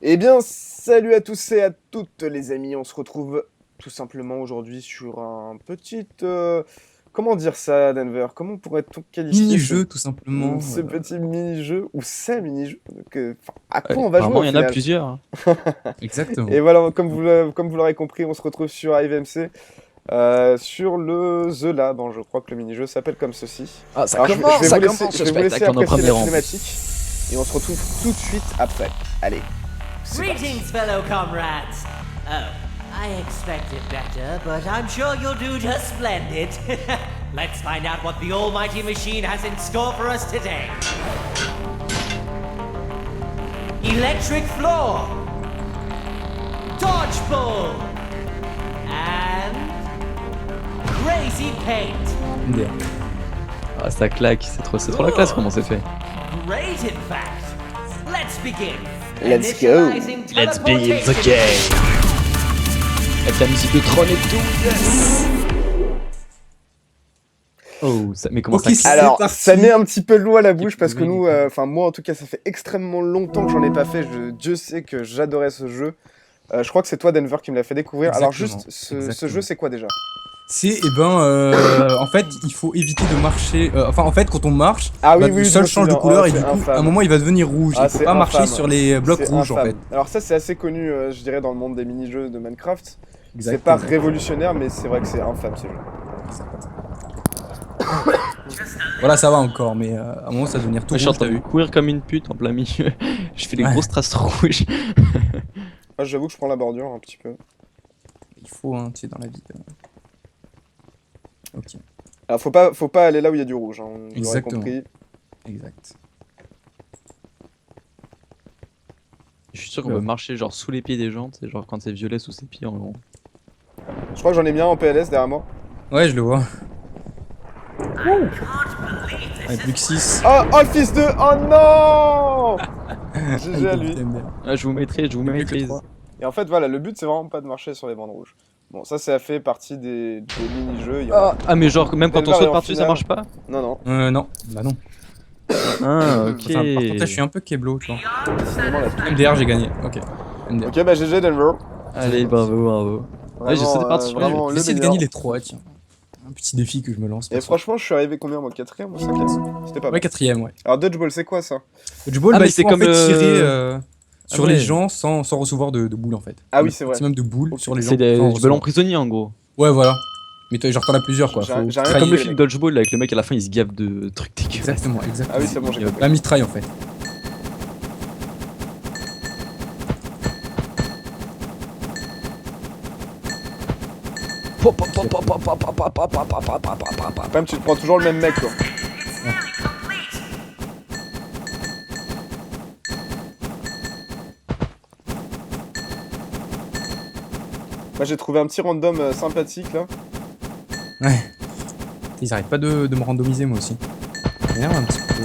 Eh bien, salut à tous et à toutes les amis, on se retrouve tout simplement aujourd'hui sur un petit... comment dire ça, Denver? Comment pourrait-on qualifier Mini-jeu tout simplement. ce petit mini-jeu, ou ces mini-jeux à quoi on va jouer Apparemment, au il y en a final? plusieurs, hein. Exactement. Et voilà, comme vous l'aurez compris, on se retrouve sur IVMC, sur le The Lab, hein, je crois que le mini-jeu s'appelle comme ceci. Ah, ça Alors, commence, je ça vais vous laisser, commence je le vais vous laisser spectacle en apprécier premier la rang. cinématique, et on se retrouve tout de suite après. Allez, c'est parti. Greetings, fellow comrades. Oh, I expected better, but I'm sure you'll do just splendid. Let's find out what the almighty machine has in store for us today. Electric floor, dodgeball, and crazy paint. MDR. Ah, ça claque, c'est trop la classe comment c'est fait. Great, in fact. Let's begin. Let's go. Initializing Let's begin the teleportation. game. Avec la musique de Tron et tout, yes. Oh, mais comment Ok, ça claque. c'est Alors, parti. ça met un petit peu l'eau à la bouche parce que Oui, nous, oui. enfin moi en tout cas, ça fait extrêmement longtemps que j'en ai pas fait. Dieu sait que j'adorais ce jeu. Je crois que c'est toi, Denver, qui me l'a fait découvrir. Alors Exactement, juste, ce exactement. jeu, c'est quoi déjà? C'est, en fait, il faut éviter de marcher. En fait, quand on marche, Ah oui, bah, oui, le je sol me change de souviens. couleur Oh, et du c'est coup, infâme. à un moment, il va devenir rouge. Ah, Il faut c'est pas marcher infâme. sur les blocs C'est rouges, en infâme. fait. Alors ça, c'est assez connu, je dirais, dans le monde des mini-jeux de Minecraft. C'est Exactement. pas révolutionnaire, mais c'est vrai que c'est infâme ce jeu. Voilà, ça va encore, mais à un moment, ça va devenir tout Je suis en rouge, train t'as de vu. courir comme une pute en plein milieu. Je fais des Ouais. grosses traces rouges. Moi, j'avoue que je prends la bordure un petit peu. Il faut, hein, tu sais, dans la vie. Ok, Alors faut pas aller là où il y a du rouge, hein, vous l'aurez Exactement. compris. exact. Je suis sûr qu'on peut marcher genre sous les pieds des gens, c'est genre quand c'est violet sous ses pieds en gros. Je crois que j'en ai bien en PLS derrière moi. Ouais, je le vois. Ouais, plus que 6. Oh le fils de... Oh non GG à lui. Ah, je vous maîtrise. Et en fait, voilà, le but, c'est vraiment pas de marcher sur les bandes rouges. Bon, ça fait partie des mini-jeux. Il y en a- Ah, mais genre même quand on Denver est saute en par-dessus ça finale. marche pas. Non, non, Non, bah non. Ah, ok. Enfin, par contre, là, je suis un peu keblo, tu vois. c'est vraiment la... MDR, j'ai gagné. Ok. MDR. Ok, bah GG Denver. Allez, bravo. Ouais, je sais pas, Vraiment, je vraiment Je vais le essayer de meilleur. gagner les 3, tiens. Un petit défi que je me lance. Et perso. franchement, je suis arrivé combien, moi? 4ème ou 5ème? C'était pas Ouais, mal. 4ème, ouais. Alors, Dodgeball, c'est quoi ça? Le ball, Ah, bah, mais il c'est faut en comme fait le- tirer sur Ah les ouais. gens sans recevoir de boules en fait. Ah oui, Le c'est vrai. maximum de boules Ok. sur les gens. C'est des sans ballons recevoir. prisonniers en gros. Ouais, voilà. Mais genre t'en as plusieurs quoi. J'ai- Faut j'ai rien trahir. Comme le les film mecs. Dodgeball avec le mec à la fin il se gave de trucs dégueulasses. Exactement. Ah oui, c'est bon, j'ai compris. La mitraille en fait. Quand même, tu te prends toujours le même mec, quoi. Moi, j'ai trouvé un petit random sympathique, là. Ouais. Ils arrêtent pas de me randomiser moi aussi. Merde un petit peu.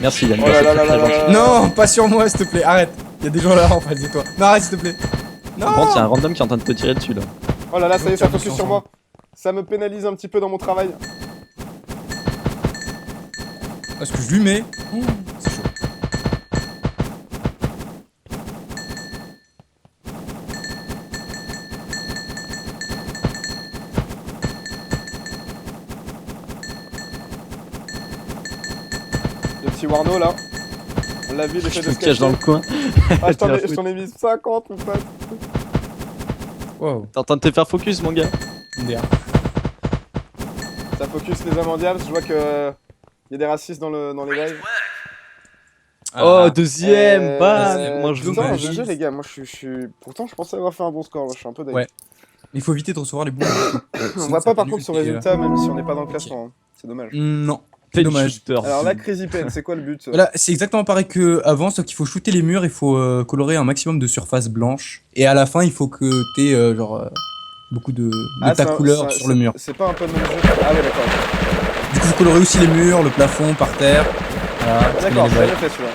Merci Yann. Oh là c'est là très, là très là gentil. là. Non, pas sur moi s'il te plaît. Arrête. Il y a des gens là en face de toi. Non, arrête s'il te plaît. Non. Par contre, il y a un random qui est en train de te tirer dessus là. Oh là là, ça y est, ça Tiens, focus tiens, sur tiens. moi. Ça me pénalise un petit peu dans mon travail. Parce que je lui mets. C'est chaud. Le petit Warno, là. On l'a vu, il essaie Je de me se cache dans le cacher. coin. Ah, je t'en ai mis 50, mon pote. Wow. T'es en train de te faire focus mon gars. MDR. Ça focus les amandiables. Je vois que... Il y a des racistes dans les lives. Oh deuxième, bam. deuxième. Moi je vous Putain, dommage. GG les gars, moi je suis... Pourtant je pensais avoir fait un bon score, là. Je suis un peu dingue. Ouais. Il faut éviter de recevoir les boules. On voit pas par contre son résultat, même si on n'est pas dans le classement. Hein. C'est dommage. Non. fais du Dommage. shooter. Alors là, Crazy Pen, c'est quoi le but? Voilà, c'est exactement pareil que avant, sauf qu'il faut shooter les murs, il faut colorer un maximum de surface blanche. Et à la fin, il faut que t'aies beaucoup de ta c'est un- couleur c'est- sur le mur. C'est pas un peu le même jeu? Ah ouais, d'accord. Du coup, faut colorer aussi les murs, le plafond, par terre. Voilà, Ah, d'accord, les j'ai balles. jamais fait celui-là.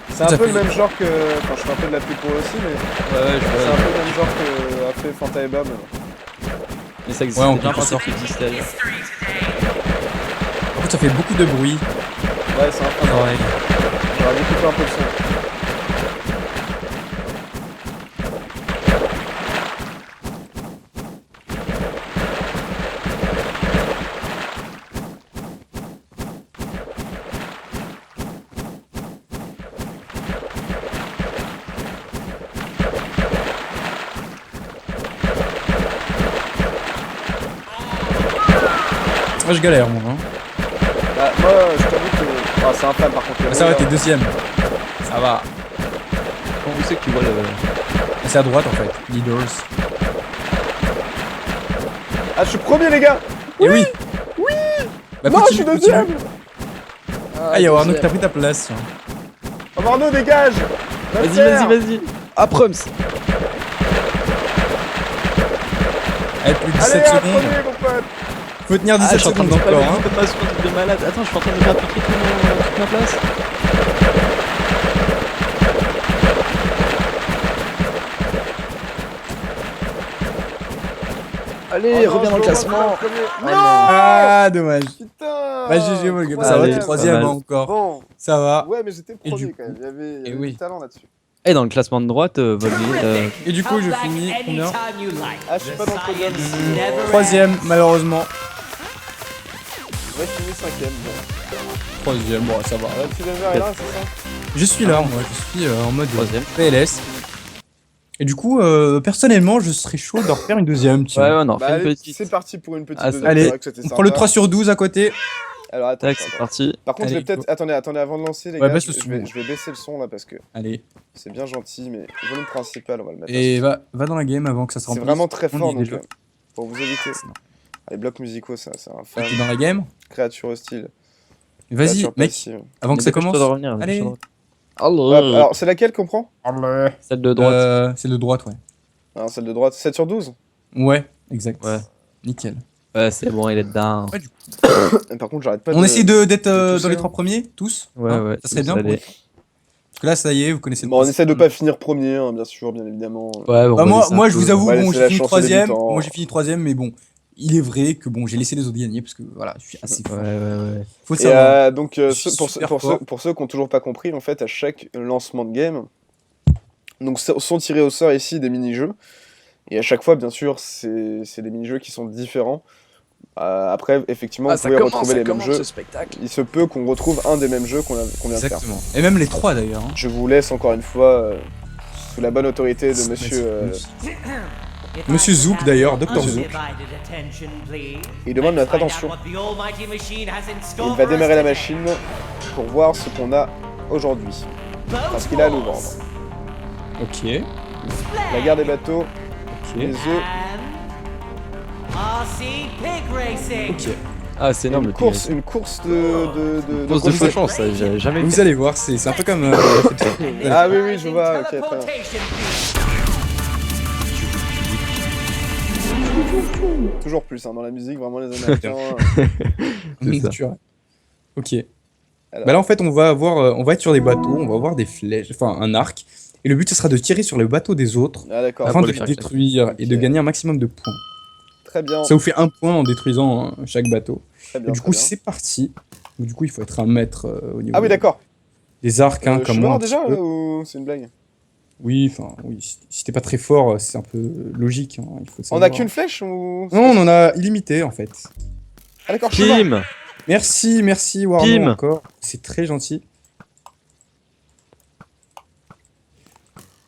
C'est Tout un à peu fait. le même genre que... Enfin, je fais un peu de la pub pour aussi, mais... Ouais, C'est un peu le même genre fait Fanta et Bam. Mais ça Ouais, on existait bien peut quand ça sortir. existait ailleurs. Par contre, ça fait beaucoup de bruit. Ouais, c'est un peu. Ouais. J'aurais dû couper un peu le son. Moi, je galère, moi. Hein. Bah, moi, je t'avoue que. Ah, c'est un fan par contre. Ah, ça va, t'es deuxième. Ça va. Comment vous savez que tu vois le. Ah, c'est à droite, en fait. Leaders. Ah, je suis premier, les gars! Et oui. Oui. Bah, Non, je suis continue, deuxième! continue. Ah, il y a Warno qui t'a pris ta place. Tiens. Oh, Arnaud, dégage! Vas-y. Ah, Prums. Allez, plus de 17 Allez, un secondes. premier, mon pote! Faut tenir Ah, je 17 suis en train de secondes encore. Hein. de malade. Attends, je suis en train de me faire piquer toute ma place. Allez, Oh non, reviens dans le je classement. remonte pas le premier. Ah, Ah, dommage. Putain! Bah, GG, mon gars. Comment Ça va, Allez, t'es pas troisième mal. hein, encore. Bon, Ça va. ouais, mais j'étais Et premier du quand même. Il y avait, et oui. du talent là-dessus. Et dans le classement de droite, Volney, Et du coup, Come je back finis combien anytime you like. Ah, je suis pas dans le The podium. science never Troisième, malheureusement. Ouais, je finis cinquième. Bon. Troisième, bon, ça va. Ah, le petit Denver est là, c'est ça? Je suis là, moi. Je suis en mode troisième. PLS. Et du coup, personnellement, je serais chaud de refaire une deuxième. Tiens. Ouais, on en Bah, refait une allez, petite. c'est parti pour une petite Ah, deuxième. allez, C'est vrai que c'était On prend le sympa. 3 sur 12 à côté. Alors, attends. Tac, c'est parti. Par contre, je Allez, vais peut-être. go. Attendez, avant de lancer, les Ouais, gars. baisse le Je son. vais baisser le son là parce que Allez. c'est bien gentil, mais le volume principal, on va le mettre. Et va dans la game avant que ça se C'est remplisse. vraiment très On fort, y est donc déjà. pour vous éviter. Les blocs musicaux, ça, c'est un fan. T'es dans la game. Créature hostile. Vas-y, Créature mec, passive. avant que ça Dépêche-toi commence. de revenir, Allez. dépêche-toi de Hop, revenir. alors, c'est laquelle qu'on prend? Celle de droite. C'est de droite, ouais. Ah, celle de droite, 7 sur 12. Ouais, exact. Ouais. Nickel. Ouais, c'est bon, il est dedans. Et par contre, j'arrête pas On essaie d'être de dans tousser, les hein. 3 premiers, tous. Ouais, hein, ouais. Ça serait tous bien. aller. Parce que là, ça y est, vous connaissez le Bon, on principe. essaie de pas finir premier, hein, bien sûr, bien évidemment. Ouais, bon, Bah, on va moi, laisser un moi, je peu. vous avoue, On va bon, laisser j'ai la fini chance aux troisième. débutants. Moi, j'ai fini troisième, mais bon, il est vrai que bon, j'ai laissé les autres gagner parce que voilà, je suis assez fort. Ouais. Faut le Et savoir. donc, Je suis pour super fort. ceux qui n'ont toujours pas compris, en fait, à chaque lancement de game, donc sont tirés au sort ici des mini-jeux. Et à chaque fois, bien sûr, c'est des mini-jeux qui sont différents. Après, effectivement, vous pouvez retrouver les mêmes jeux. spectacle. Il se peut qu'on retrouve un des mêmes jeux qu'on vient de faire. Exactement. Et même les 3 d'ailleurs. hein. Je vous laisse encore une fois sous la bonne autorité de monsieur. If Monsieur I could Zouk, have d'ailleurs, your Dr. Zouk. undivided attention, please. Il demande Let's notre find out attention. what the almighty machine has in store Il va for us démarrer la today. machine pour voir ce qu'on a aujourd'hui. Parce qu'il a à nous vendre. Ok. La guerre des bateaux, les Ok. œufs, And RC Pig Racing. Ok. Ah, c'est énorme. une course de Course de course. cochon, ça, j'ai jamais Vous fait. allez voir, c'est un peu comme. Ah oui, je vois, ok, très bien. Teleportation field. Toujours plus hein, dans la musique, vraiment les Américains. C'est ça. Nature. Ok. Alors. Bah là en fait on va être sur des bateaux, on va avoir des flèches, enfin un arc. Et le but ce sera de tirer sur le bateau des autres Ah d'accord, afin pour de le les faire détruire et de Ok. gagner un maximum de points. très bien. Ça vous fait un point en détruisant hein, chaque bateau. Très bien, Et du très coup bien. c'est parti. Donc, du coup il faut être un maître au niveau Ah oui, d'accord. des arcs hein, Je comme suis moi. mort un déjà petit peu. ou c'est une blague? Oui, enfin oui, si t'es pas très fort c'est un peu logique. Hein, il faut On savoir. a qu'une flèche ou? Non on en a illimité en fait. Ah d'accord, je suis mort. Kim. Merci Warno Kim. encore. C'est très gentil.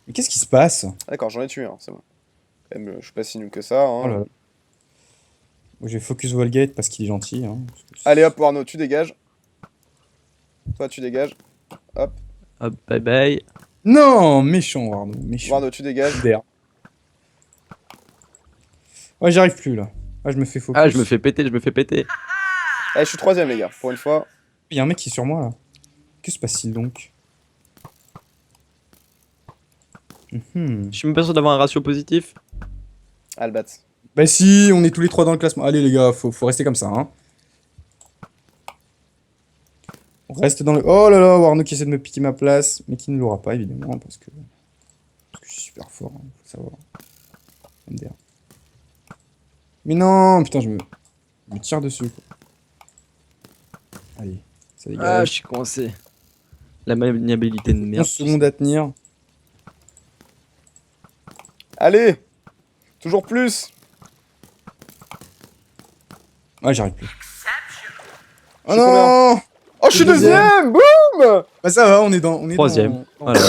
Mais qu'est-ce qui se passe? Ah, d'accord, j'en ai tué un, c'est bon. Quand même, je suis pas si nul que ça. Hein. Oh là là. Moi, je vais focus Volgate parce qu'il est gentil. Hein. Allez hop, Arnaud, tu dégages. Toi, tu dégages. Hop, bye bye. Non, méchant Arnaud, méchant. Arnaud, tu dégages. D'air. Ouais, j'y arrive plus là. Ah, je me fais focus. Ah, je me fais péter. Allez, je suis troisième, les gars, pour une fois. Il y a un mec qui est sur moi là. Que se passe-t-il donc? Mhm. Je suis même pas sûr d'avoir un ratio positif. Albat. Bah si, on est tous les trois dans le classement. Allez les gars, faut rester comme ça. Hein. On reste dans le... Oh là là, Warno qui essaie de me piquer ma place, mais qui ne l'aura pas évidemment, parce que je suis super fort, hein, faut savoir. MDR. Mais non, putain, je me tire dessus. Quoi. Allez, ça Ah, dégage. je suis coincé. La maniabilité de 11 merde. secondes à tenir. Allez! Toujours plus! Ouais, j'arrive plus. Oh suis non! Oh, je suis Deuxième. deuxième! Boum! Bah ça va, on est dans... Troisième. Voilà.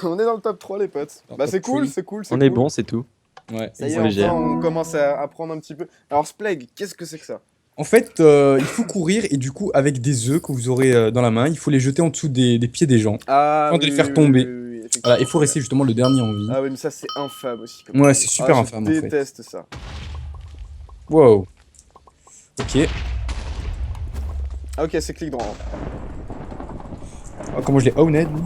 On est dans le top 3, les potes. Dans le Bah, top c'est cool, 3. c'est cool, c'est On cool. est bon, c'est tout. Ouais. Ça y est, On est légère. enfin, on commence à apprendre un petit peu. Alors, Splague, qu'est-ce que c'est que ça? En fait, il faut courir et du coup, avec des œufs que vous aurez dans la main, il faut les jeter en dessous des pieds des gens. Ah, Avant de les faire tomber. effectivement. Voilà, il faut rester justement le dernier en vie. Ah oui, mais ça, c'est infâme aussi. comme Ouais, truc. c'est super Ah, infâme, en Je fait. déteste ça. Wow. Ok. Ah, ok, c'est clic droit. Oh, comment je l'ai owned lui.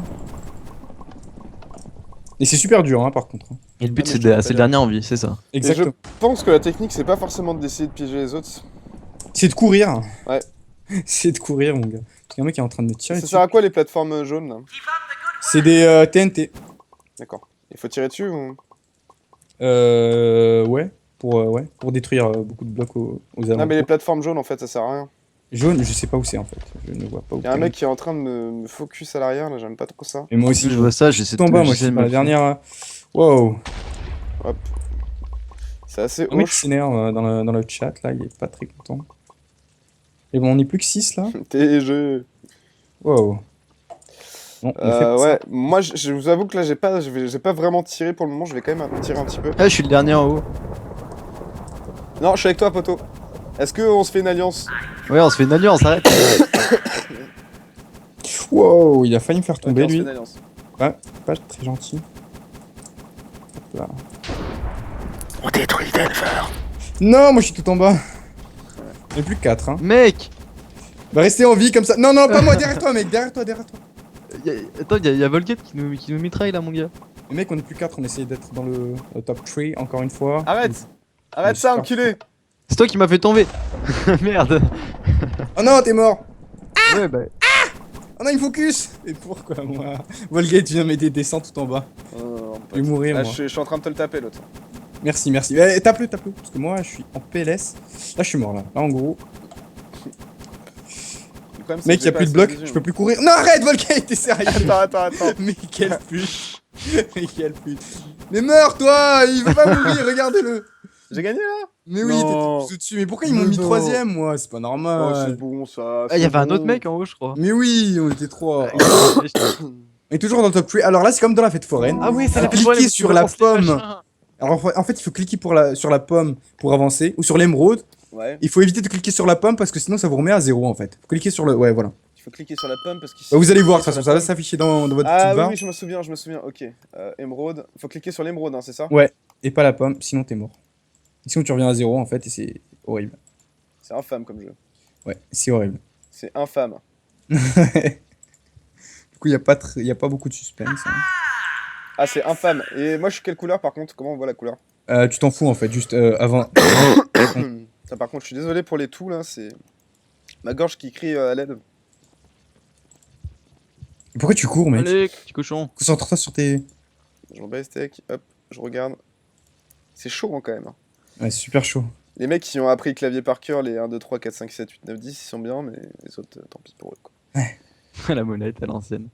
Et c'est super dur, hein, par contre. hein. Et le but, Ah, mais c'est je me c'est le dernier en vie, c'est ça. Et Exactement. je pense que la technique, c'est pas forcément d'essayer de piéger les autres. C'est de courir. Ouais. C'est de courir, mon gars. Il y a un mec qui est en train de me tirer Ça dessus. sert à quoi les plateformes jaunes là? C'est des TNT. D'accord. Il faut tirer dessus ou... Ouais. Pour détruire beaucoup de blocs aux Non, mais les alentours. plateformes jaunes en fait, ça sert à rien. Jaune, je sais pas où c'est en fait. Je ne vois pas où Il y a un c'est. mec qui est en train de me focus à l'arrière là, j'aime pas trop ça. Et moi Si aussi, je vois ça, j'essaie tout en bas, moi je j'essaie suis de pas me la dernière. Wow. C'est assez Un mec qui hoche. s'énerve dans le chat là, il est pas très content. Et bon, on est plus que 6 là. TG. Wow. Bon, on fait Ouais, moi je vous avoue que là j'ai pas vraiment tiré pour le moment, je vais quand même tirer un petit peu. Ah, je suis le dernier en haut. Non, je suis avec toi, poto. Est-ce qu'on se fait une alliance? Ouais, on se fait une alliance, arrête. Wow, il a failli me faire Ok, tomber on se fait lui. une alliance. Pas très gentil. Hop là. On détruit Denver. Non, moi je suis tout en bas. Il n'y a plus que 4 hein. Mec, Bah restez en vie comme ça. Non, non, pas moi, derrière toi mec, derrière toi. attends, y a Volgate qui nous mitraille là, mon gars. Les mecs, on est plus 4, on essaye d'être dans le top 3 encore une fois. Arrête. Arrête ça, enculé. C'est toi qui m'as fait tomber. Merde. Oh non, t'es mort. Ouais, bah. Oh non, il me focus. Et pourquoi moi? Volgate, tu viens m'aider, descends tout en bas. Je vais mourir Là, moi. je suis en train de te le taper l'autre. Merci, merci. Eh, tape-le. Parce que moi, je suis en PLS. Là, je suis mort là. Là, en gros. Le problème, c'est Mec, que y a j'ai plus de pas blocs, assez je peux plus courir. Non, arrête, Volgate, t'es sérieux? Attends. Mais quelle pute. Mais quelle pute. Mais meurs, toi. Il veut pas mourir, regardez-le. J'ai gagné là? Mais oui, Non. t'es tout dessus. Mais pourquoi ils m'ont mis Non. 3ème, moi? C'est pas Oh, normal. c'est bon ça. Ah, y c'est avait un autre bon. mec en haut, je crois. Mais oui, on était 3. Ah On est toujours dans le top 3. Alors là, c'est comme dans la fête foraine. oui, Alors, cliquez sur la pomme. Alors en fait, il faut cliquer sur la pomme pour avancer. Ou sur l'émeraude. Ouais. Il faut éviter de cliquer sur la pomme parce que sinon ça vous remet à 0 en fait. Faut cliquer sur le. Ouais, voilà. Il faut cliquer sur la pomme parce qu'il. Bah, vous allez voir, de toute façon, ça va s'afficher dans votre Ah petite oui, barre. oui, je me souviens. Ok. Émeraude. Faut cliquer sur l'émeraude, hein, c'est ça? Ouais, et pas la pomme, sinon t'es mort. Sinon tu reviens à 0 en fait et c'est horrible. C'est infâme comme jeu. Ouais, c'est horrible. C'est infâme. Du coup, y a pas beaucoup de suspense. hein. Ah, c'est infâme. Et moi, je suis quelle couleur par contre? Comment on voit la couleur? Tu t'en fous en fait, juste avant. Ça, par contre, je suis désolé pour les toux là, c'est ma gorge qui crie à l'aide. Pourquoi tu cours, mec? Allez, petit cochon. Concentre-toi sur tes. Je remets steak, hop, je regarde. C'est chaud hein, quand même. hein. Ouais, c'est super chaud. Les mecs qui ont appris le clavier par cœur, les 1, 2, 3, 4, 5, 7, 8, 9, 10, ils sont bien, mais les autres, tant pis pour eux. Quoi. La monette à l'ancienne.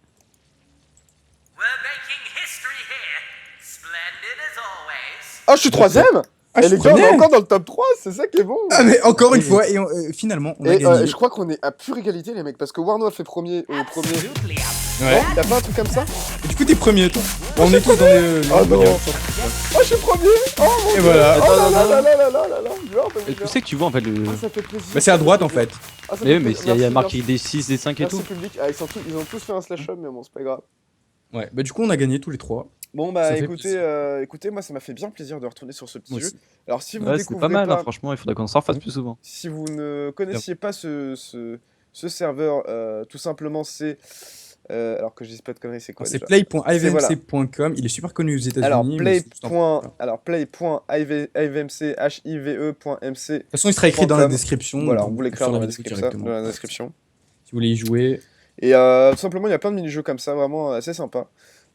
We're making history here. Splendid as always. Oh, je suis troisième. Ah, Et je les gars, on est prenais. encore dans le top 3, c'est ça qui est bon. Ah, mais encore une fois, et finalement, on a Et gagné. je crois qu'on est à pure égalité, les mecs, parce que Warno a fait premier au premier. Absolutely Ouais. Y'a pas un truc comme ça? Et du coup, t'es premier, toi. Bon, on est tous dans les. Oh non. Oh, je suis premier. Oh mon Et dieu. voilà. Oh là là là là là là là. Et tu sais que tu vois en fait le. Ah, ça fait plaisir. Bah, c'est à droite en fait. Ah, ça fait Mais oui, mais plaisir. il y a Merci, marqué merci. des 6, des 5 et Merci tout. public. Ah, ils ont tous fait un slash up, mais bon, c'est pas grave. Ouais, bah, du coup, on a gagné tous les 3. Bon bah Ça fait écoutez, plaisir. écoutez, moi ça m'a fait bien plaisir de retourner sur ce petit Moi jeu. aussi. Alors si vous Ouais, c'est découvrez pas mal, pas, hein, franchement, il faudrait qu'on s'en refasse plus souvent. si vous ne connaissiez pas ce serveur, tout simplement c'est, alors que je dise pas de conneries, c'est quoi C'est déjà? play.ivmc.com. Il est super connu aux États-Unis. Alors mais c'est tout en- De play.ivmc.mc. toute façon, il sera écrit dans la .com. description. Voilà, donc on vous l'écrire sur dans la vidéo description. directement. Dans la description. Si vous voulez y jouer. Et tout simplement, il y a plein de mini-jeux comme ça, vraiment assez sympa,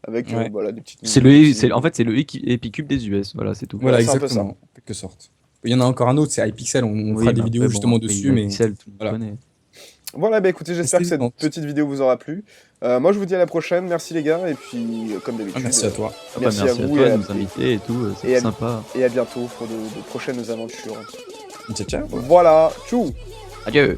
avec Ouais. voilà des petites. C'est le, en fait, c'est le Epicube des US, voilà, c'est tout. Voilà, c'est un peu exactement. En quelque sorte. Il y en a encore un autre, c'est iPixel. On fera des vidéos justement dessus, mais Pixel, tout le monde voilà. connaît. Voilà, bah écoutez, j'espère que cette C'était- petite vidéo vous aura plu. Moi, je vous dis à la prochaine. Merci les gars, et puis comme d'habitude, Merci à toi. Ah bah, merci à vous toi et de à- nous inviter et tout, et c'est à- sympa. et à bientôt pour de prochaines aventures. Ciao, ciao. Voilà, tchou. Adieu.